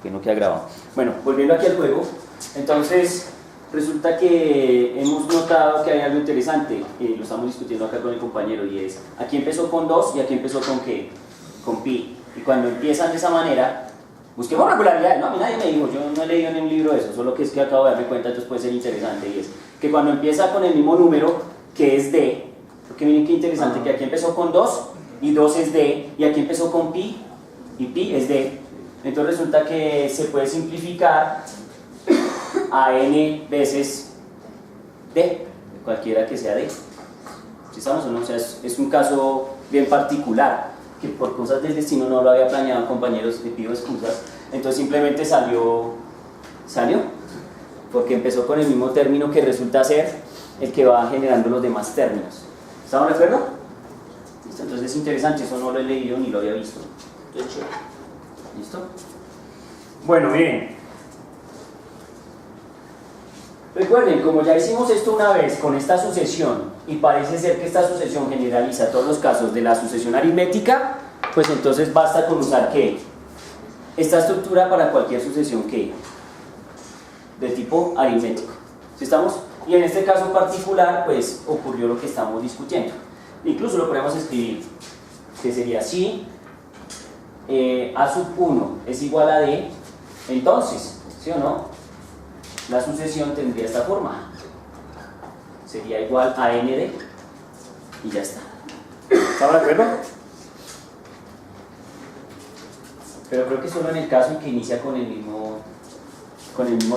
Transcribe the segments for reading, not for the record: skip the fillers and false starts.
que no queda grabado. Bueno, volviendo aquí al juego, entonces resulta que hemos notado que hay algo interesante, lo estamos discutiendo acá con el compañero, y es, aquí empezó con 2 y aquí empezó con ¿qué? Con pi. Y cuando empiezan de esa manera, busquemos regularidades, ¿no? A mí nadie me dijo, yo no he leído en un libro eso, solo que es que acabo de darme cuenta, entonces puede ser interesante, y es que cuando empieza con el mismo número, que es d, porque miren qué interesante, que aquí empezó con 2, y 2 es d, y aquí empezó con pi, y pi es d. Entonces resulta que se puede simplificar a n veces d, cualquiera que sea d. ¿Sí estamos o no? O sea, es un caso bien particular, que por cosas del destino no lo había planeado, compañeros, le pido excusas. Entonces simplemente salió, porque empezó con el mismo término que resulta ser el que va generando los demás términos. ¿Estamos de acuerdo? ¿Listo? Entonces es interesante, eso no lo he leído ni lo había visto. ¿Listo? Bueno, miren. Recuerden, como ya hicimos esto una vez con esta sucesión, y parece ser que esta sucesión generaliza todos los casos de la sucesión aritmética, pues entonces basta con usar ¿qué? Esta estructura para cualquier sucesión ¿qué? De tipo aritmético. ¿Sí estamos? Y en este caso particular, pues ocurrió lo que estamos discutiendo. Incluso lo podemos escribir, que sería si a sub 1 es igual a d, entonces, ¿sí o no? La sucesión tendría esta forma, sería igual a nd, y ya está. ¿Estamos de acuerdo? Pero creo que solo en el caso en que inicia con el mismo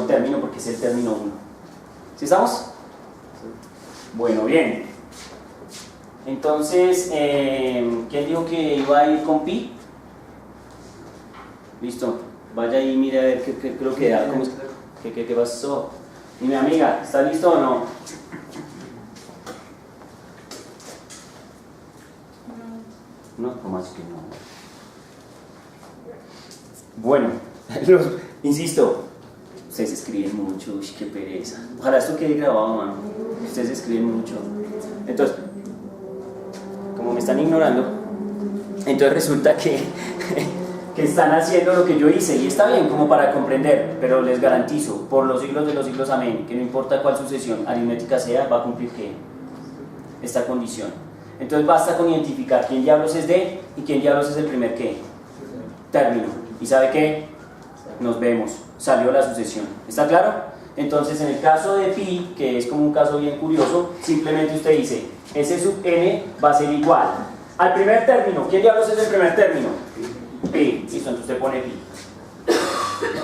término, porque es el término 1. ¿Sí estamos? Bueno, bien. Entonces, ¿quién dijo que iba a ir con pi? Listo, vaya y mire a ver qué creo que da. ¿Qué pasó? Y mi amiga, ¿está listo o no? No, ¿cómo así que no? Bueno, insisto, ustedes escriben mucho, uy, qué pereza. Ojalá esto quede grabado, mano. Ustedes escriben mucho. Entonces, como me están ignorando, entonces resulta que están haciendo lo que yo hice, y está bien como para comprender, pero les garantizo, por los siglos de los siglos, amén, que no importa cuál sucesión aritmética sea, va a cumplir ¿qué? Esta condición. Entonces basta con identificar quién diablos es d y quién diablos es el primer ¿qué? Término. ¿Y sabe qué? Nos vemos, salió la sucesión. ¿Está claro? Entonces en el caso de pi, que es como un caso bien curioso, simplemente usted dice S sub n va a ser igual al primer término. ¿Quién diablos es el primer término? Pi. Listo, entonces usted pone pi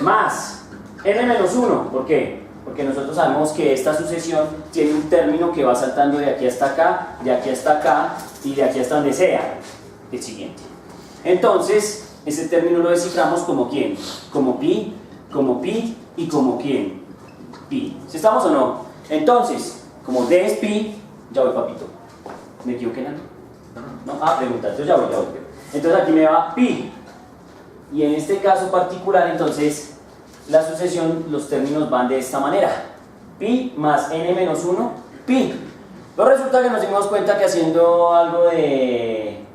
más n menos 1. ¿Por qué? Porque nosotros sabemos que esta sucesión tiene un término que va saltando de aquí hasta acá, de aquí hasta acá y de aquí hasta donde sea, el siguiente. Entonces ese término lo desciframos como ¿quién? Como pi y como ¿quién? Pi. ¿Sí estamos o no? Entonces, como d es pi, ya voy, papito. ¿Me equivoqué en algo? ¿No? Pregunta, entonces ya voy. Entonces aquí me va pi. Y en este caso particular, entonces, la sucesión, los términos van de esta manera. Pi más n menos 1, pi. Pero resulta que nos dimos cuenta que haciendo algo de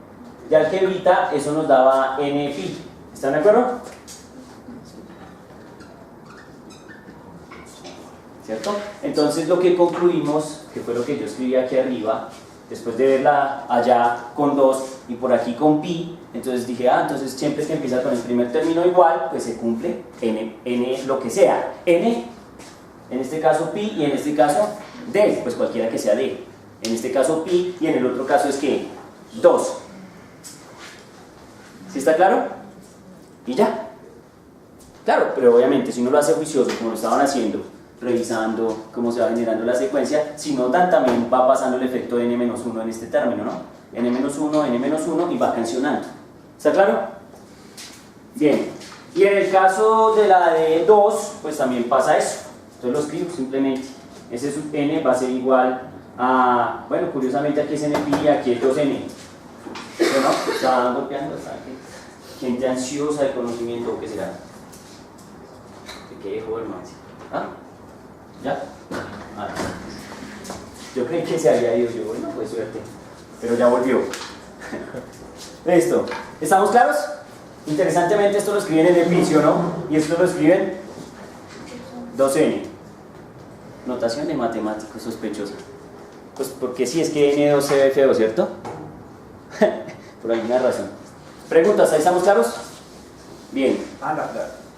algebrita, eso nos daba n pi. ¿Están de acuerdo? ¿Cierto? Entonces lo que concluimos, que fue lo que yo escribí aquí arriba, después de verla allá con 2 y por aquí con pi, entonces dije, entonces siempre que empieza con el primer término igual, pues se cumple n lo que sea. N, en este caso pi, y en este caso d, pues cualquiera que sea d. En este caso pi, y en el otro caso es que 2. ¿Sí está claro? Y ya. Claro, pero obviamente si uno lo hace juicioso, como lo estaban haciendo, revisando cómo se va generando la secuencia, si notan también va pasando el efecto de n-1 en este término, ¿no? n-1 y va cancionando. ¿Está claro? Bien. Y en el caso de la de 2, pues también pasa eso. Entonces lo escribo simplemente. S sub n va a ser igual a, bueno, curiosamente aquí es n pi y aquí es 2n. ¿Pero no? Está golpeando, está aquí. Gente ansiosa de conocimiento, ¿o qué será? ¿Qué dejó, hermano? ¿Ya? Yo creí que se había ido, bueno, pues suerte, pero ya volvió. Listo, ¿estamos claros? Interesantemente esto lo escriben en el piso, ¿no? Y esto lo escriben 2n. Notación de matemáticos sospechosa. Pues porque sí, es que N2 se ve feo, ¿cierto? Por alguna razón. ¿Preguntas? ¿Ahí estamos claros? Bien.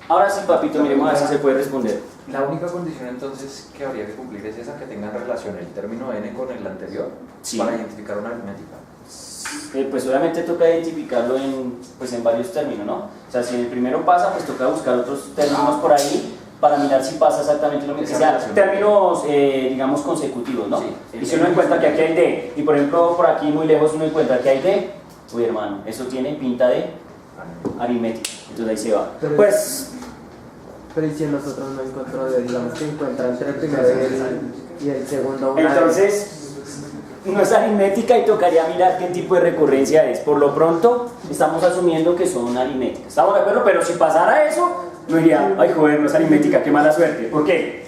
Ahora sí, papito, miremos a ver si se puede responder. La única condición entonces que habría que cumplir es esa, que tengan relación el término n con el anterior, sí, para identificar una aritmética. Pues obviamente toca identificarlo en varios términos, ¿no? O sea, si en el primero pasa, pues toca buscar otros términos por ahí para mirar si pasa exactamente lo mismo. O sea, términos, digamos, consecutivos, ¿no? Sí, y si uno encuentra que aquí hay D, y por ejemplo por aquí muy lejos uno encuentra que hay D, uy hermano, eso tiene pinta de aritmética, entonces ahí se va. Pero ¿y si nosotros no encontramos, digamos que encuentra entre el primero y el segundo? Entonces, no es aritmética y tocaría mirar qué tipo de recurrencia es. Por lo pronto, estamos asumiendo que son aritméticas. ¿Estamos de acuerdo? Pero si pasara eso, no diría, ay joder, no es aritmética, qué mala suerte. ¿Por qué?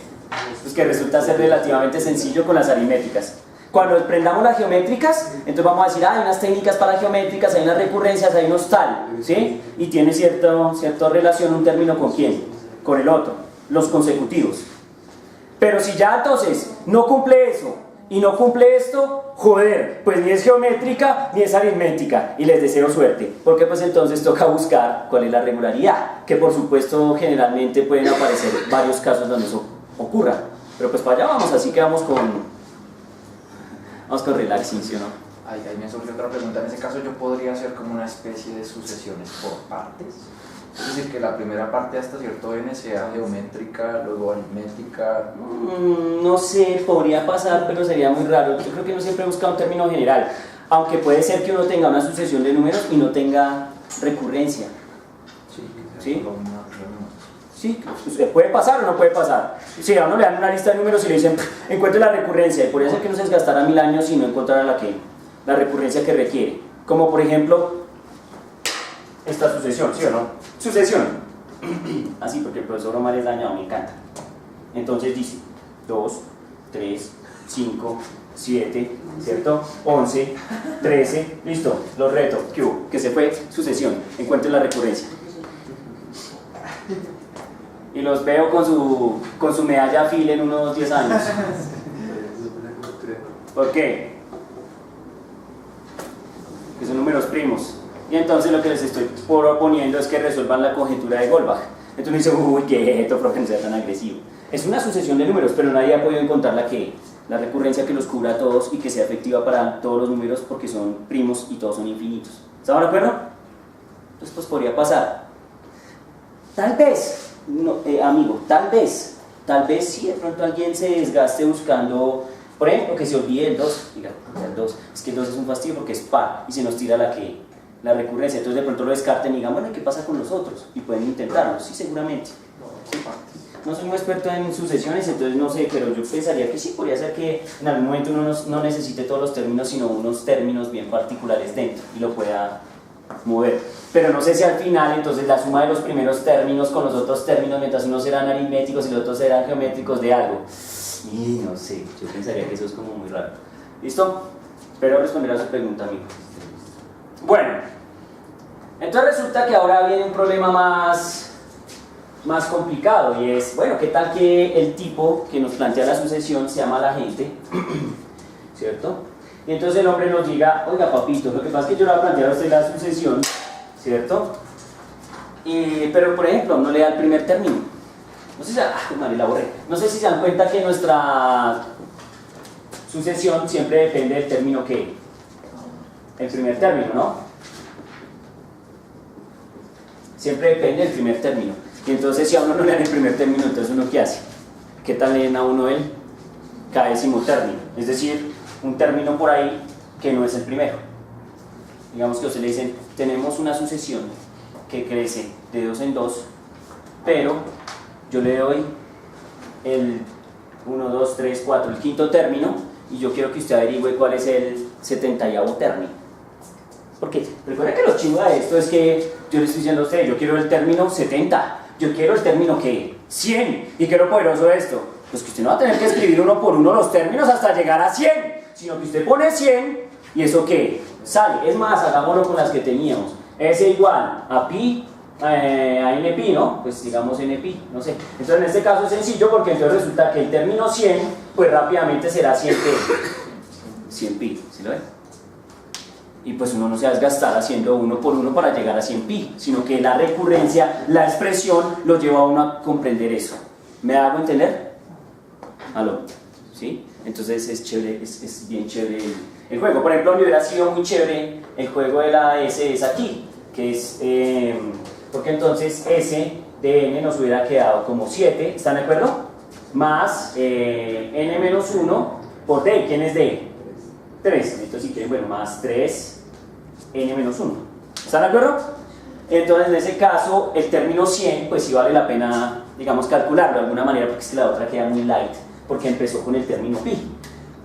Pues que resulta ser relativamente sencillo con las aritméticas. Cuando aprendamos las geométricas, entonces vamos a decir, hay unas técnicas para geométricas, hay unas recurrencias, hay unos tal, ¿sí? Y tiene cierta relación un término con quién, con el otro, los consecutivos. Pero si ya entonces no cumple eso y no cumple esto, joder, pues ni es geométrica ni es aritmética, y les deseo suerte, porque pues entonces toca buscar cuál es la regularidad, que por supuesto generalmente pueden aparecer varios casos donde eso ocurra, pero pues para allá vamos, así que vamos con relaxing, ¿sí o no? Ahí me surge otra pregunta. En ese caso yo podría hacer como una especie de sucesiones por partes, es decir, que la primera parte hasta cierto n sea geométrica, luego aritmética. No sé, podría pasar, pero sería muy raro. Yo creo que uno siempre busca un término general, aunque puede ser que uno tenga una sucesión de números y no tenga recurrencia. ¿Sí? Sí, puede pasar o no puede pasar. Si a uno le dan una lista de números y le dicen, encuentre la recurrencia, y podría ser que no se desgastara 1000 años si no encontrara la recurrencia que requiere. Como por ejemplo, esta sucesión, ¿sí o no? Sucesión. Así, porque el profesor Omar es dañado, me encanta. Entonces dice, 2, 3, 5, 7, ¿cierto? 11, 13, listo, los reto, que se fue, sucesión, encuentre la recurrencia. Y los veo con su medalla Phil en unos 10 años. ¿Por qué? Que son números primos. Y entonces lo que les estoy proponiendo es que resuelvan la conjetura de Goldbach. Entonces me dice, uy, quieto, profe, no sea tan agresivo. Es una sucesión de números, pero nadie ha podido encontrar la recurrencia que los cubra a todos y que sea efectiva para todos los números, porque son primos y todos son infinitos. ¿Estamos de acuerdo? Entonces pues podría pasar. Tal vez, no, amigo, tal vez si de pronto alguien se desgaste buscando, por ejemplo, que se olvide el 2, diga, el 2, es que el 2 es un fastidio porque es par y se nos tira la recurrencia, entonces de pronto lo descarten y digan, bueno, ¿qué pasa con los otros? Y pueden intentarlo, sí, seguramente. Sí. No soy un experto en sucesiones, entonces no sé, pero yo pensaría que sí, podría ser que en algún momento uno no necesite todos los términos, sino unos términos bien particulares dentro y lo pueda mover. Pero no sé si al final entonces la suma de los primeros términos con los otros términos, mientras unos serán aritméticos y los otros serán geométricos de algo, y no sé, yo pensaría que eso es como muy raro. ¿Listo? Espero responder a su pregunta, amigo. Bueno, entonces resulta que ahora viene un problema más complicado, y es, bueno, ¿qué tal que el tipo que nos plantea la sucesión se llama la gente? ¿Cierto? Y entonces el hombre nos diga, oiga papito, lo que pasa es que yo le voy a plantear a usted la sucesión, ¿cierto? Pero por ejemplo, no le da el primer término. No sé si la borré. No sé si se dan cuenta que nuestra sucesión siempre depende del término que el primer término, ¿no? Siempre depende del primer término. Y entonces si a uno no le dan el primer término, entonces uno ¿qué hace? ¿Qué tal le den a uno el k-décimo término? Es decir, un término por ahí que no es el primero. Digamos que a usted le dicen, tenemos una sucesión que crece de 2 en 2, pero yo le doy el 1, 2, 3, 4, el quinto término, y yo quiero que usted averigüe cuál es el 70º término. Porque recuerda que lo chido de esto es que yo le estoy diciendo a usted, yo quiero el término 70, yo quiero el término que 100, y qué es lo poderoso de esto, pues que usted no va a tener que escribir uno por uno los términos hasta llegar a 100, sino que usted pone 100 y eso ¿qué? Sale. Es más, hagámoslo con las que teníamos. S igual a pi a NP, ¿no? Pues digamos NP, no sé. Entonces en este caso es sencillo porque entonces resulta que el término 100, pues rápidamente será 100P. 100pi, ¿sí lo ven? Y pues uno no se va a desgastar haciendo uno por uno para llegar a 100pi, sino que la recurrencia, la expresión, lo lleva a uno a comprender eso. ¿Me hago entender? ¿Aló? ¿Sí? Entonces es chévere, es bien chévere el juego. Por ejemplo, me hubiera sido muy chévere el juego de la S es aquí, que es, porque entonces S de N nos hubiera quedado como 7, ¿están de acuerdo? Más N menos 1 por D, ¿quién es D? 3, entonces si quieren, bueno, más 3 N menos 1, ¿están de acuerdo? Entonces en ese caso el término 100 pues sí vale la pena, digamos, calcularlo de alguna manera, porque es que la otra queda muy light porque empezó con el término pi.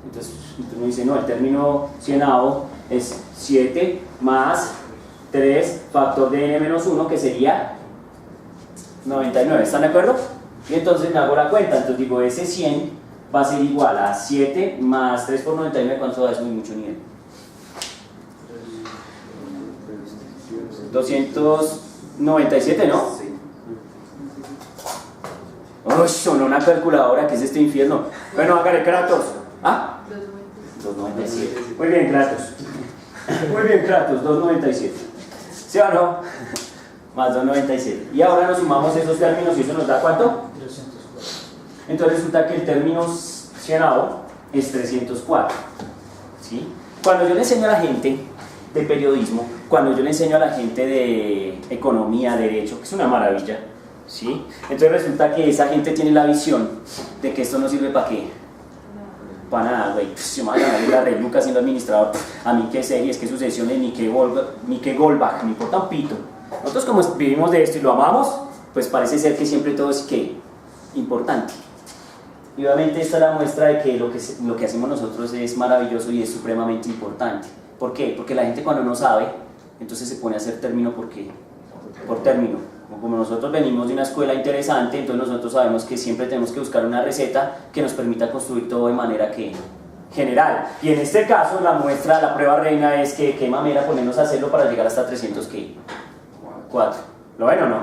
Entonces uno dice, no, el término 100avo es 7 más 3 factor de N menos 1, que sería 99, ¿están de acuerdo? Y entonces me hago la cuenta, entonces digo, ese 100 va a ser igual a 7 más 3 por 99, ¿cuánto da? Es muy mucho nivel. 297, ¿no? Sí. ¡Uy! Sonó una calculadora, ¿qué es este infierno? Bueno, hágale, Kratos. ¿Ah? 297. Muy bien, Kratos. Muy bien, Kratos, 297. ¿Sí o no? Más 297. Y ahora nos sumamos esos términos y eso nos da ¿cuánto? 304. Entonces resulta que el término 100avo es 304. ¿Sí? Cuando yo le enseño a la gente de periodismo, cuando yo le enseño a la gente de economía, derecho, que es una maravilla, ¿sí? Entonces resulta que esa gente tiene la visión de que esto no sirve para qué. Para nada, güey. Yo me voy a ganar la Rey Lucas siendo administrador. A mí qué series, qué sucesiones, ni qué Goldbach, me importa un pito. Nosotros como vivimos de esto y lo amamos, pues parece ser que siempre todo es ¿qué? Importante. Y obviamente esta es la muestra de que lo que hacemos nosotros es maravilloso y es supremamente importante. ¿Por qué? Porque la gente cuando no sabe, entonces se pone a hacer término por término. Como nosotros venimos de una escuela interesante, entonces nosotros sabemos que siempre tenemos que buscar una receta que nos permita construir todo de manera que general. Y en este caso la muestra, la prueba reina es que qué mamera ponernos a hacerlo para llegar hasta 304. ¿Lo ven o no?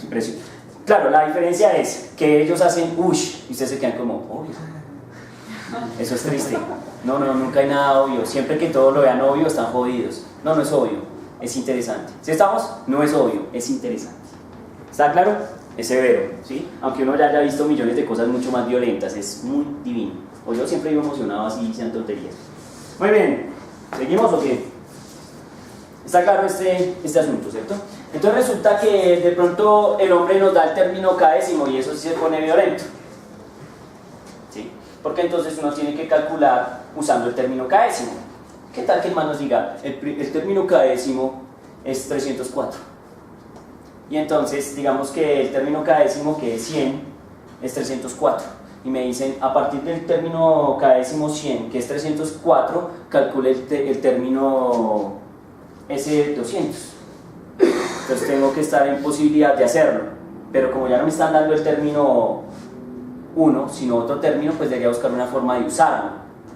Impresionante. Claro, la diferencia es que ellos hacen ush y ustedes se quedan como obvio. Eso es triste. No, nunca hay nada obvio. Siempre que todos lo vean obvio están jodidos. No, no es obvio, es interesante. ¿Sí estamos? No es obvio, es interesante. ¿Está claro? Es severo, ¿sí? Aunque uno ya haya visto millones de cosas mucho más violentas, es muy divino. O yo siempre vivo emocionado así, sean tonterías. Muy bien, ¿seguimos o qué? Está claro este asunto, ¿cierto? Entonces resulta que de pronto el hombre nos da el término k-décimo y eso sí se pone violento. ¿Sí? Porque entonces uno tiene que calcular usando el término k-décimo. ¿Qué tal que el man nos diga, el término k-décimo es 304? Y entonces digamos que el término k-décimo, que es 100, es 304. Y me dicen, a partir del término k-décimo 100, que es 304, calcule el término S200. Entonces tengo que estar en posibilidad de hacerlo, pero como ya no me están dando el término 1, sino otro término, pues debería buscar una forma de usarlo.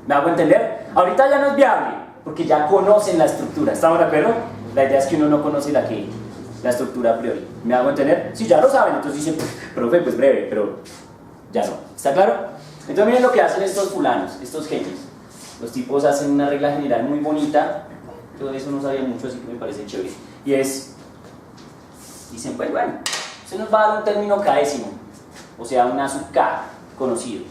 ¿Me hago entender? Ahorita ya no es viable, porque ya conocen la estructura, ¿estamos de acuerdo? La idea es que uno no conoce la estructura a priori. ¿Me hago entender? Si ya lo saben, entonces dicen, profe, pues breve, pero ya no. ¿Está claro? Entonces miren lo que hacen estos fulanos, estos genios. Los tipos hacen una regla general muy bonita. Yo de eso no sabía mucho, así que me parece chévere. Y es, dicen, pues bueno, se nos va a dar un término k-décimo, o sea, una sub k conocido.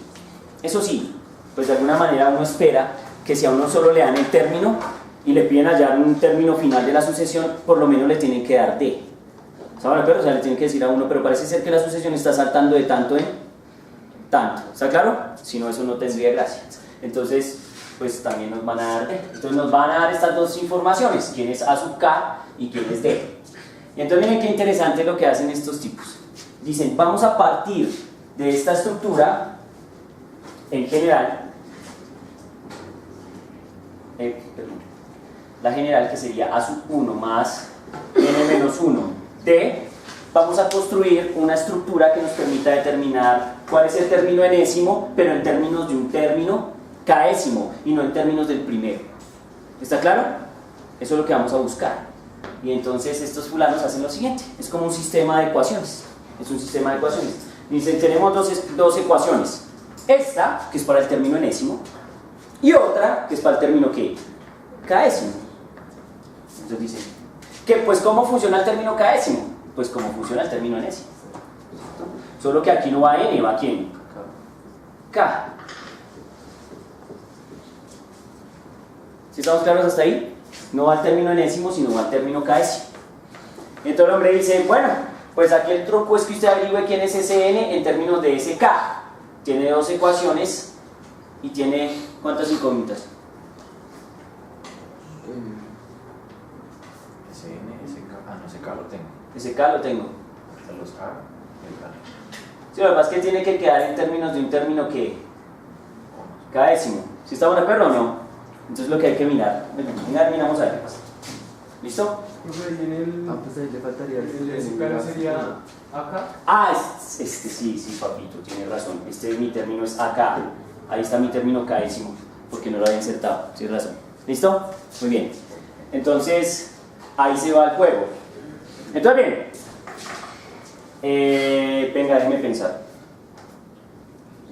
Eso sí, pues de alguna manera uno espera que si a uno solo le dan el término y le piden hallar un término final de la sucesión, por lo menos le tienen que dar d. ¿Saben? Pero, o sea, le tienen que decir a uno, pero parece ser que la sucesión está saltando de tanto en tanto. ¿Está claro? Si no, eso no tendría gracia. Entonces, pues también nos van a dar D. Entonces nos van a dar estas dos informaciones, quién es A sub K y quién es D. Y entonces miren qué interesante lo que hacen estos tipos. Dicen, vamos a partir de esta estructura, en general, la general que sería A sub 1 más N menos 1 D, vamos a construir una estructura que nos permita determinar cuál es el término enésimo, pero en términos de un término k-ésimo y no en términos del primero. ¿Está claro? Eso es lo que vamos a buscar. Y entonces estos fulanos hacen lo siguiente, es como un sistema de ecuaciones, es un sistema de ecuaciones. Dicen, tenemos dos ecuaciones, esta, que es para el término enésimo, y otra, que es para el término ¿qué? Késimo. Entonces dicen, que pues ¿cómo funciona el término késimo? Pues como funciona el término enésimo. Solo que aquí no va n, va ¿quién? K. ¿Sí estamos claros hasta ahí? No va al término enésimo, sino va al término késimo. Entonces el hombre dice, bueno, pues aquí el truco es que usted averigüe quién es ese n en términos de ese k. Tiene dos ecuaciones y tiene ¿cuántas incógnitas? Ese N, ese K, no, ese K lo tengo. Ese k lo tengo. Hasta los A y el K. Sí, lo que pasa es que tiene que quedar en términos de un término que késimo. ¿Sí estamos de acuerdo o no? Entonces lo que hay que mirar. Venga, miramos a ver qué pasa. ¿Listo? Pues ahí le faltaría ese cara sería acá. Ah, sí, papito, tiene razón. Mi término es acá. Ahí está mi término késimo, porque no lo había insertado. Tienes razón. ¿Listo? Muy bien. Entonces, ahí se va el juego. Entonces, bien. Venga, déjeme pensar.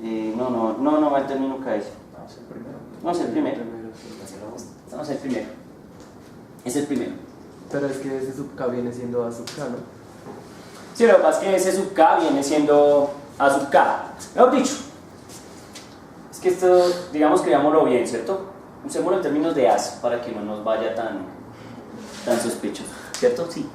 No va el término késimo. Vamos el primero. No es el primero. No es el primero. Es el primero. Pero es que ese sub K viene siendo A sub K, ¿no? Sí, lo que pasa es que ese sub K viene siendo A sub K. Mejor dicho, es que esto, digamos que veámoslo bien, ¿cierto? Usémoslo en términos de as para que no nos vaya tan sospechoso, ¿cierto? Sí.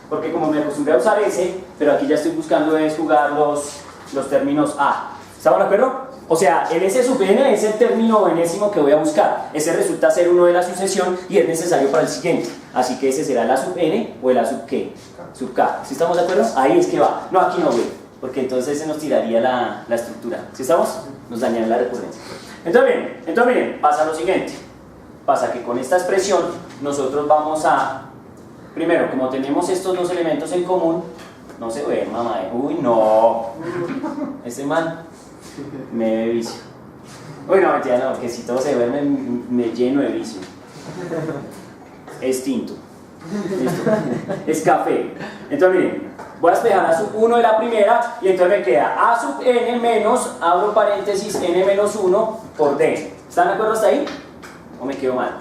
Porque como me acostumbré a usar ese, pero aquí ya estoy buscando es jugar los términos A. ¿Estamos de acuerdo? O sea, el S sub n es el término enésimo que voy a buscar. Ese resulta ser uno de la sucesión y es necesario para el siguiente. Así que ese será el A sub n o el A sub ¿qué? Sub K. ¿Sí estamos de acuerdo? Ahí es que va. No, aquí no, güey. Porque entonces se nos tiraría la estructura. ¿Sí estamos? Nos dañaría la recurrencia. Entonces miren, pasa lo siguiente. Pasa que con esta expresión nosotros vamos a... Primero, como tenemos estos dos elementos en común, no se ve, mamá. Uy, no. Ese man... me ve vicio. Uy, no, mentira, no, que si todo se duerme me lleno de vicio. Es tinto. ¿Listo? Es café. Entonces miren, voy a despejar A sub 1 de la primera y entonces me queda A sub n menos, abro paréntesis, n menos 1 por d. ¿Están de acuerdo hasta ahí? ¿O me quedo mal?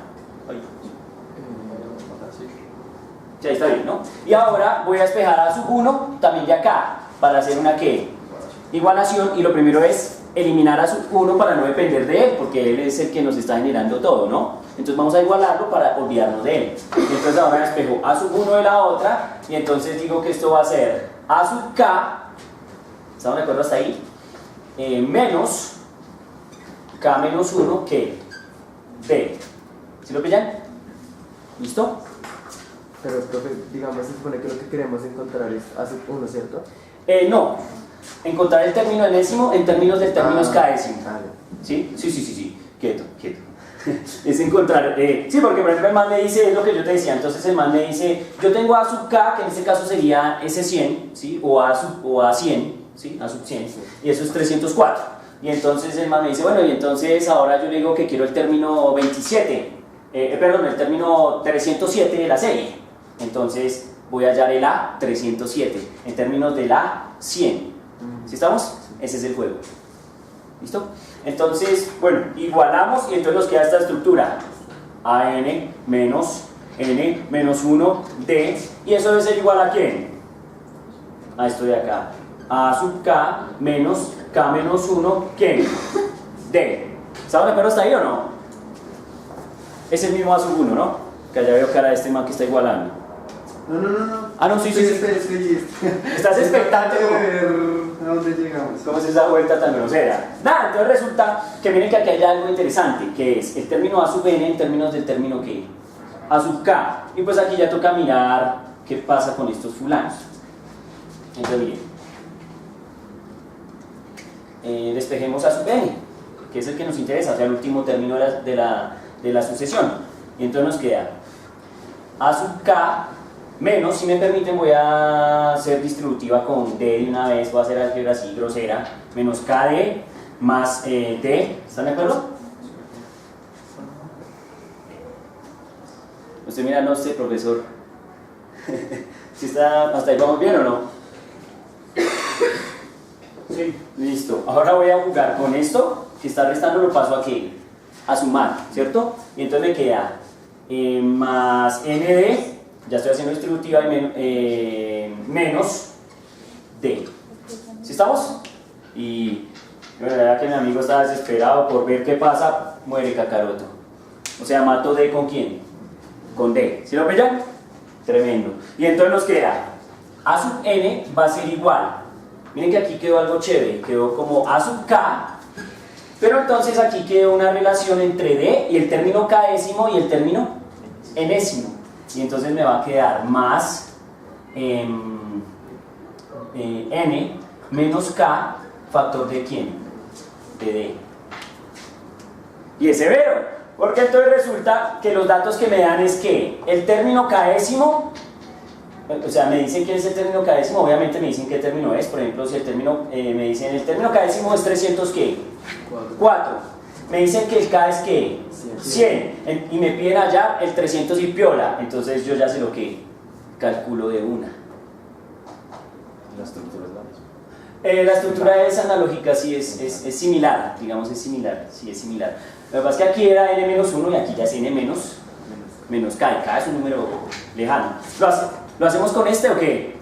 Sí, ahí está bien, ¿no? Y ahora voy a despejar A sub 1 también de acá, para hacer una ¿qué? Igualación, y lo primero es eliminar A sub 1 para no depender de él, porque él es el que nos está generando todo, ¿no? Entonces vamos a igualarlo para olvidarnos de él. Entonces ahora despejo A sub 1 de la otra, y entonces digo que esto va a ser A sub K, ¿estamos de acuerdo hasta ahí? Menos K menos 1 que D. ¿Sí lo pillan? ¿Listo? Pero, profe, digamos, se supone que lo que queremos encontrar es A sub 1, ¿cierto? No. Encontrar el término enésimo en términos del término késimo. Vale. ¿Sí? Sí. Quieto. Es encontrar... sí, porque por ejemplo el man me dice, es lo que yo te decía, entonces el man me dice, yo tengo A sub K, que en este caso sería S100, ¿sí? O A100, ¿sí? A sub 100, y eso es 304. Y entonces el man me dice, bueno, y entonces ahora yo le digo que quiero el término 27, el término 307 de la serie. Entonces voy a hallar el A307 en términos del A100. ¿Sí estamos? Ese es el juego. ¿Listo? Entonces, bueno, igualamos y entonces nos queda esta estructura. AN menos N menos 1 D. ¿Y eso debe ser igual a quién? A esto de acá. A sub K menos K menos 1, ¿quién? D. ¿Estamos de acuerdo hasta ahí o no? Es el mismo A sub 1, ¿no? Que allá veo cara de este man que está igualando. No. Ah, no, sí. Estoy. Estás expectante, A ¿no? ver a dónde llegamos. ¿Cómo es esa vuelta tan grosera? Nada, entonces resulta que miren que aquí hay algo interesante, que es el término A sub n en términos del término ¿qué? A sub K. Y pues aquí ya toca mirar qué pasa con estos fulanos. Entonces miren, despejemos A sub n, que es el que nos interesa, o sea, el último término de la sucesión. Y entonces nos queda A sub K menos, si me permiten, voy a ser distributiva con D de una vez, voy a hacer álgebra así grosera, menos KD más D, ¿están de acuerdo? Usted mira, no sé, profesor, ¿Sí está, hasta ahí vamos bien o no? Sí. Listo. Ahora voy a jugar con esto, que está restando lo paso aquí, a sumar, ¿cierto? Y entonces me queda más nd, ya estoy haciendo distributiva, y menos d. ¿Sí estamos? Y bueno, la verdad que mi amigo está desesperado por ver qué pasa, muere Kakaroto. O sea, mato d con quién? Con d. ¿Sí lo pillan? Tremendo. Y entonces nos queda a sub n va a ser igual. Miren que aquí quedó algo chévere, quedó como a sub k, pero entonces aquí quedó una relación entre d y el término késimo y el término enésimo. Y entonces me va a quedar más n menos k factor de quién? De d. Y es severo, porque entonces resulta que los datos que me dan es que el término késimo, o sea, me dicen que es el término késimo, obviamente me dicen qué término es. Por ejemplo, si el término, me dicen el término késimo es 300 ¿qué? 4. Me dicen que el k es ¿qué? 100. Y me piden hallar el 300 y piola. Entonces yo ya sé lo que calculo de una. La estructura es la misma. La estructura es analógica, sí, es similar, digamos, es similar, sí, es similar. Lo que pasa es que aquí era n-1 y aquí ya es n-menos k, y k es un número lejano. ¿Lo hacemos con este o qué?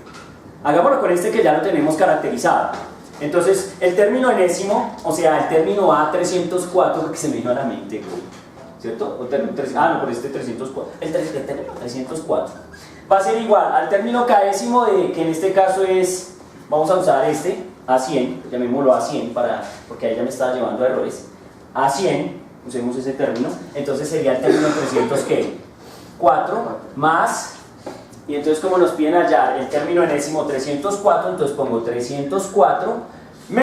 Hagámoslo con este que ya lo tenemos caracterizado. Entonces, el término enésimo, o sea, el término A304, porque se me vino a la mente, ¿cierto? Por este 304. El término 304 va a ser igual al término késimo, que en este caso es, vamos a usar este, A100, llamémoslo A100, porque ahí ya me estaba llevando a errores. A100, usemos ese término, entonces sería el término 300 ¿qué? 4 más. Y entonces como nos piden hallar el término enésimo 304, entonces pongo 304